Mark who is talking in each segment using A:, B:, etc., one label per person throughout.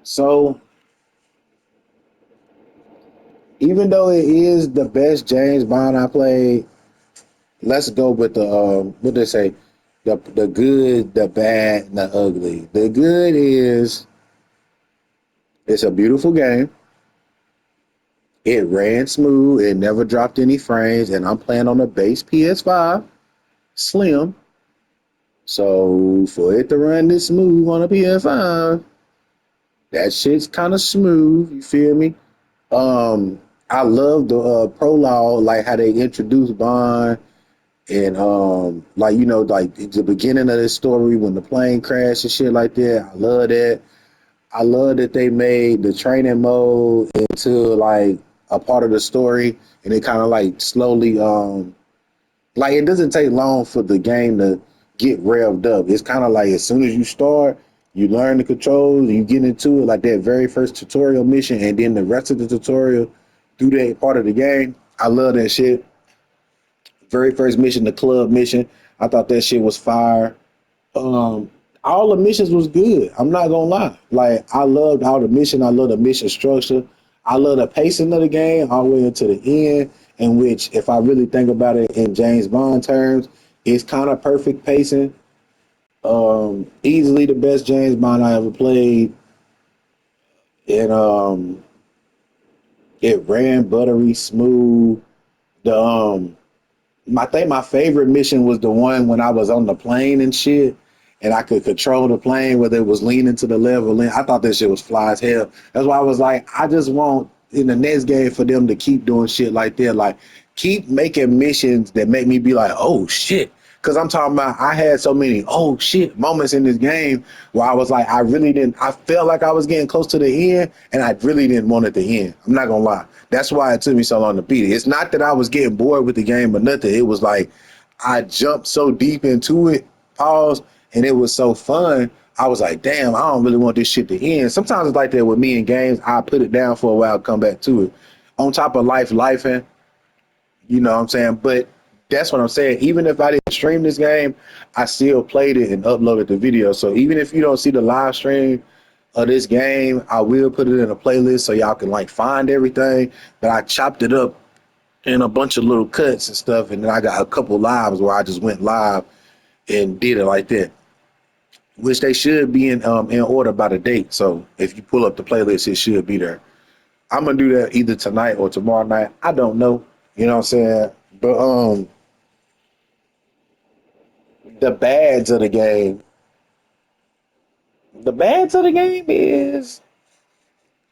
A: So even though it is the best James Bond I played, let's go with the what they say, the good, the bad, and the ugly. The good is it's a beautiful game. It ran smooth. It never dropped any frames, and I'm playing on the base PS5 Slim. So for it to run this smooth on a PS5, that shit's kind of smooth. You feel me? Um, I love the prologue, like how they introduced Bond, and like like the beginning of this story when the plane crashed and shit like that. I love that. I love that they made the training mode into like a part of the story, and it kind of like slowly like it doesn't take long for the game to get revved up. It's kind of like as soon as you start, you learn the controls, you get into it like that very first tutorial mission, and then the rest of the tutorial through that part of the game. I love that shit. Very first mission, the club mission, I thought that shit was fire. Um, all the missions was good. I'm not gonna lie. Like I loved all the mission. I love the mission structure. I love the pacing of the game all the way into the end. In which, if I really think about it in James Bond terms, it's kind of perfect pacing. Easily the best James Bond I ever played, and it ran buttery smooth. The I think my favorite mission was the one when I was on the plane and shit, and I could control the plane whether it was leaning to the left or lean. I thought that shit was fly as hell. That's why I was like, I just want in the next game for them to keep doing shit like that, like keep making missions that make me be like, oh shit. Cause I'm talking about I had so many oh shit moments in this game where I was like, I really didn't I felt like I was getting close to the end and I really didn't want it to end. I'm not gonna lie. That's why it took me so long to beat it. It's not that I was getting bored with the game or nothing. It was like I jumped so deep into it, pause, and it was so fun. I was like, damn, I don't really want this shit to end. Sometimes it's like that with me in games. I put it down for a while, come back to it. On top of life and you know what I'm saying? But that's what I'm saying. Even if I didn't stream this game, I still played it and uploaded the video. So even if you don't see the live stream of this game, I will put it in a playlist so y'all can like find everything. But I chopped it up in a bunch of little cuts and stuff, and then I got a couple lives where I just went live and did it like that. Which they should be in order by the date. So if you pull up the playlist, it should be there. I'm gonna do that either tonight or tomorrow night. I don't know. You know what I'm saying? But the bads of the game. The bads of the game is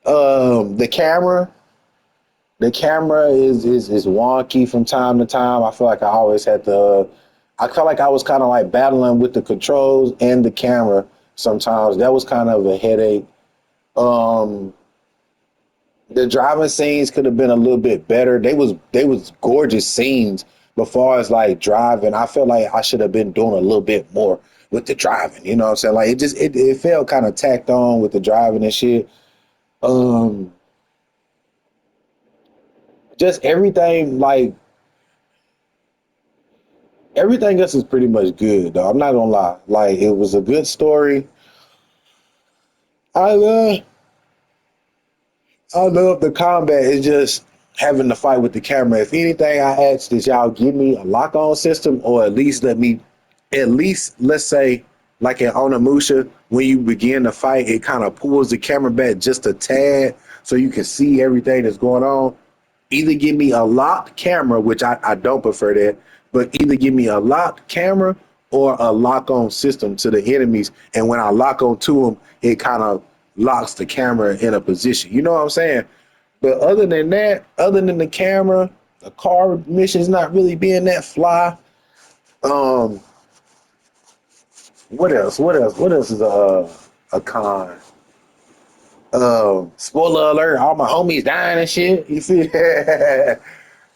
A: the camera. The camera is wonky from time to time. I feel like I always had to. I felt like I was kind of like battling with the controls and the camera. Sometimes that was kind of a headache. Um, the driving scenes could have been a little bit better. They was gorgeous scenes. But far as like driving, I feel like I should have been doing a little bit more with the driving. You know what I'm saying? Like it felt kind of tacked on with the driving and shit. Um, just everything like everything else is pretty much good though. I'm not gonna lie. Like it was a good story. I love I love the combat. It's just having to fight with the camera. If anything, I ask is y'all give me a lock on system or at least let me, at least let's say, like in Onimusha, when you begin to fight, it kind of pulls the camera back just a tad so you can see everything that's going on. Either give me a locked camera, which I don't prefer that, but either give me a locked camera or a lock on system to the enemies. And when I lock on to them, it kind of locks the camera in a position. You know what I'm saying? But other than that, other than the camera, the car mission's not really being that fly. Um, what else? What else? What else is a con? Spoiler alert! All my homies dying and shit. You see?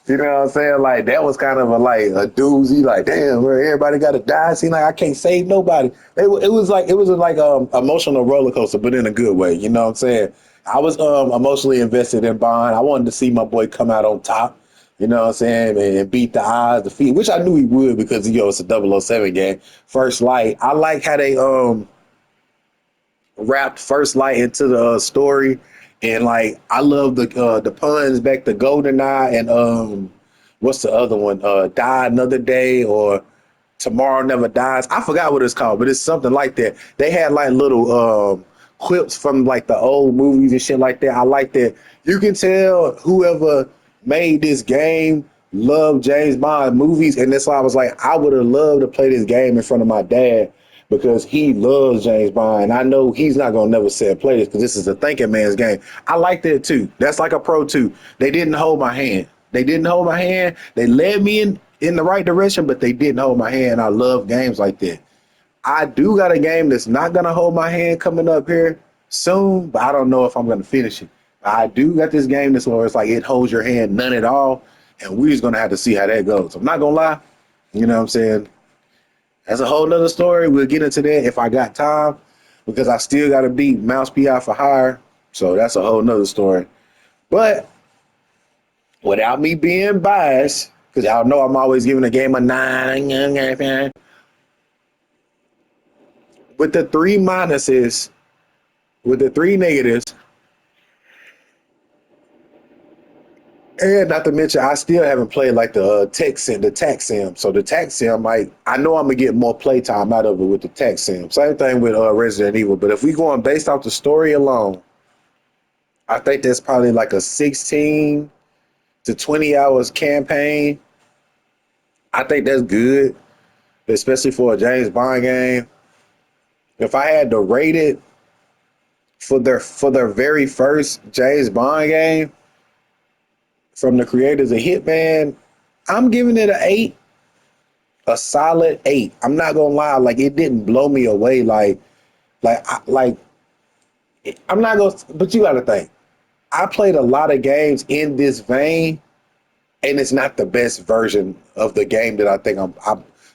A: You know what I'm saying? Like that was kind of a like a doozy. Like damn, where everybody got to die. Seem like I can't save nobody. It was like emotional roller coaster, but in a good way. You know what I'm saying? I was emotionally invested in Bond. I wanted to see my boy come out on top. You know what I'm saying? And beat the odds, defeat, which I knew he would because it's a 007 game. First Light. I like how they wrapped First Light into the story, and like I love the puns back to GoldenEye and what's the other one? Die Another Day or Tomorrow Never Dies. I forgot what it's called, but it's something like that. They had like little quips from like the old movies and shit like that. I like that. You can tell whoever made this game loved James Bond movies, and that's why I was like, I would have loved to play this game in front of my dad because he loves James Bond. And I know he's not gonna never say play this because this is a thinking man's game. I like that too. That's like a pro too. They didn't hold my hand. They didn't hold my hand. They led me in the right direction, but they didn't hold my hand. I love games like that. I do got a game that's not gonna hold my hand coming up here soon, but I don't know if I'm gonna finish it. I do got this game that's where it's like it holds your hand none at all, and we're just gonna have to see how that goes. I'm not gonna lie, you know what I'm saying? That's a whole nother story. We'll get into that if I got time, because I still gotta beat Mouse PI for hire. So that's a whole nother story. But without me being biased, because y'all know I'm always giving a game a 9, with the three minuses, with the three negatives, and not to mention I still haven't played like the tax sim. So the tax sim, like I know I'm gonna get more playtime out of it with the tax sim. Same thing with Resident Evil. But if we going based off the story alone, I think that's probably like a 16 to 20 hours campaign. I think that's good, especially for a James Bond game. If I had to rate it for their very first James Bond game from the creators of Hitman, I'm giving it an 8, a solid 8. I'm not gonna lie, like it didn't blow me away, like I'm not gonna. But you got to think, I played a lot of games in this vein, and it's not the best version of the game that I think I'm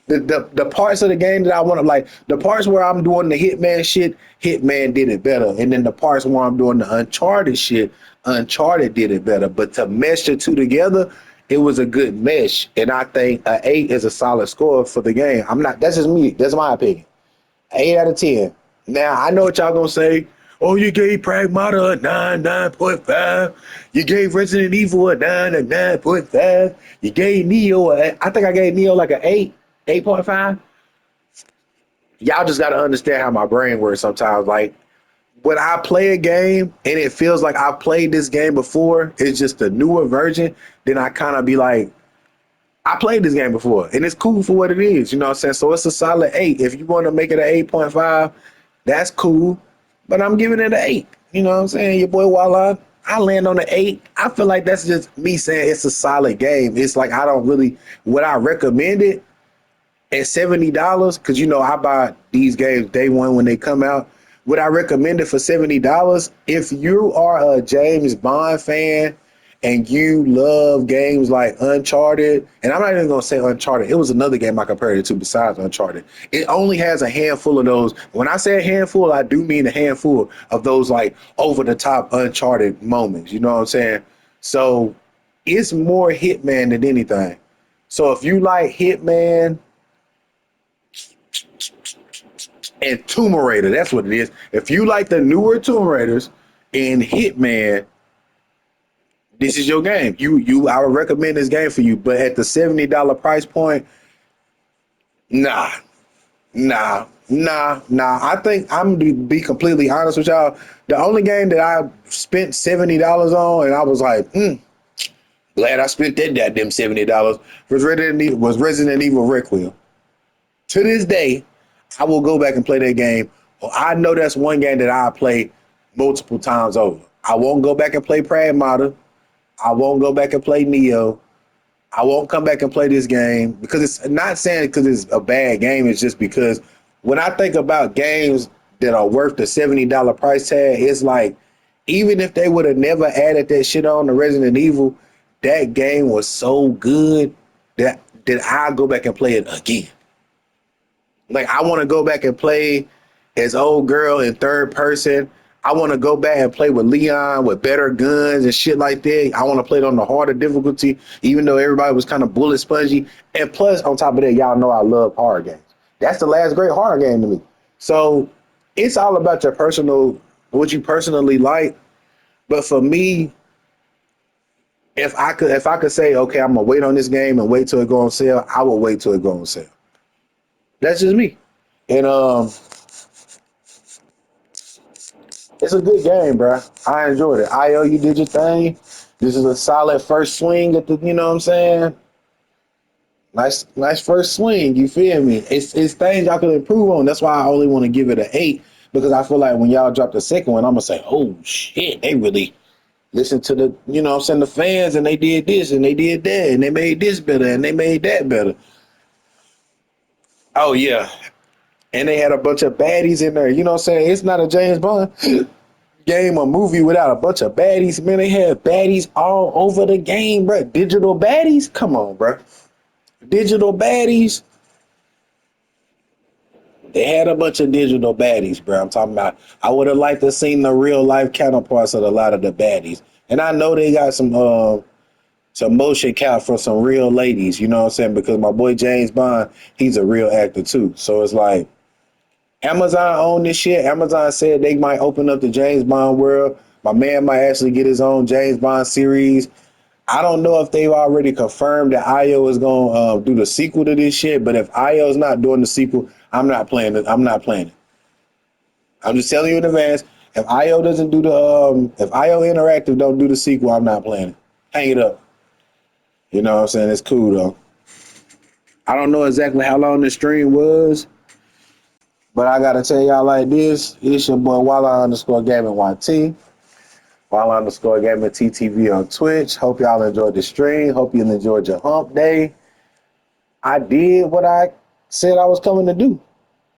A: the parts of the game that I want to like the parts where I'm doing the Hitman shit, Hitman did it better. And then the parts where I'm doing the Uncharted shit, Uncharted did it better. But to mesh the two together, it was a good mesh. And I think a 8 is a solid score for the game. I'm not that's just me, that's my opinion. 8 out of 10. Now I know what y'all gonna say. Oh, you gave Pragmata a 9.5. You gave Resident Evil a 9.5. You gave Neo I think I gave Neo like an 8.5. Y'all just gotta understand how my brain works sometimes. Like when I play a game and it feels like I've played this game before, it's just a newer version, then I kind of be like, I played this game before and it's cool for what it is, you know what I'm saying? So it's a solid 8. If you want to make it an 8.5, that's cool. But I'm giving it an 8. You know what I'm saying? Your boy Walla, I land on the 8. I feel like that's just me saying it's a solid game. It's like I don't really, would I recommend it at $70? Because you know I buy these games day one when they come out. Would I recommend it for $70? If you are a James Bond fan and you love games like Uncharted, and I'm not even gonna say Uncharted, it was another game I compared it to besides Uncharted. It only has a handful of those. When I say a handful, I do mean a handful of those like over the top Uncharted moments. You know what I'm saying? So it's more Hitman than anything. So if you like Hitman and Tomb Raider, that's what it is. If you like the newer Tomb Raiders and Hitman, this is your game. I would recommend this game for you. But at the $70 price point, nah, nah. I think I'm gonna be completely honest with y'all. The only game that I spent $70 on, and I was like, glad I spent that goddamn $70 was Resident Evil Requiem. To this day, I will go back and play that game. I know that's one game that I play multiple times over. I won't go back and play Pragmata. I won't go back and play Neo. I won't come back and play this game because it's not saying because it's a bad game. It's just because when I think about games that are worth the $70 price tag, it's like even if they would have never added that shit on the Resident Evil, that game was so good that I go back and play it again. Like I want to go back and play as old girl in third person. I want to go back and play with Leon with better guns and shit like that. I want to play it on the harder difficulty, even though everybody was kind of bullet spongy. And plus, on top of that, y'all know I love horror games. That's the last great horror game to me. So it's all about your personal, what you personally like. But for me, if I could say, okay, I'm gonna wait on this game and wait till it go on sale, I will wait till it go on sale. That's just me. And it's a good game, bro. I enjoyed it. IO, you did your thing. This is a solid first swing at the, you know what I'm saying? Nice first swing. You feel me? It's things y'all could improve on. That's why I only want to give it an 8 because I feel like when y'all drop the second one, I'm gonna say, oh shit, they really listen to the, you know what I'm saying, the fans, and they did this and they did that and they made this better and they made that better. Oh yeah. And they had a bunch of baddies in there. You know what I'm saying? It's not a James Bond game or movie without a bunch of baddies. Man, they had baddies all over the game, bro. Digital baddies? Come on, bro. Digital baddies. They had a bunch of digital baddies, bro. I'm talking about. I would have liked to seen the real life counterparts of a lot of the baddies. And I know they got some motion cap for some real ladies. You know what I'm saying? Because my boy James Bond, he's a real actor too. So it's like Amazon owned this shit. Amazon said they might open up the James Bond world. My man might actually get his own James Bond series. I don't know if they've already confirmed that IO is going to do the sequel to this shit, but if IO is not doing the sequel, I'm not playing it. I'm not playing it. I'm just telling you in advance. If IO doesn't do if IO Interactive don't do the sequel, I'm not playing it. Hang it up. You know what I'm saying? It's cool though. I don't know exactly how long the stream was, but I gotta tell y'all like this. It's your boy Walla underscore Gaming YT. Walla underscore Gaming TTV on Twitch. Hope y'all enjoyed the stream. Hope you enjoyed your hump day. I did what I said I was coming to do.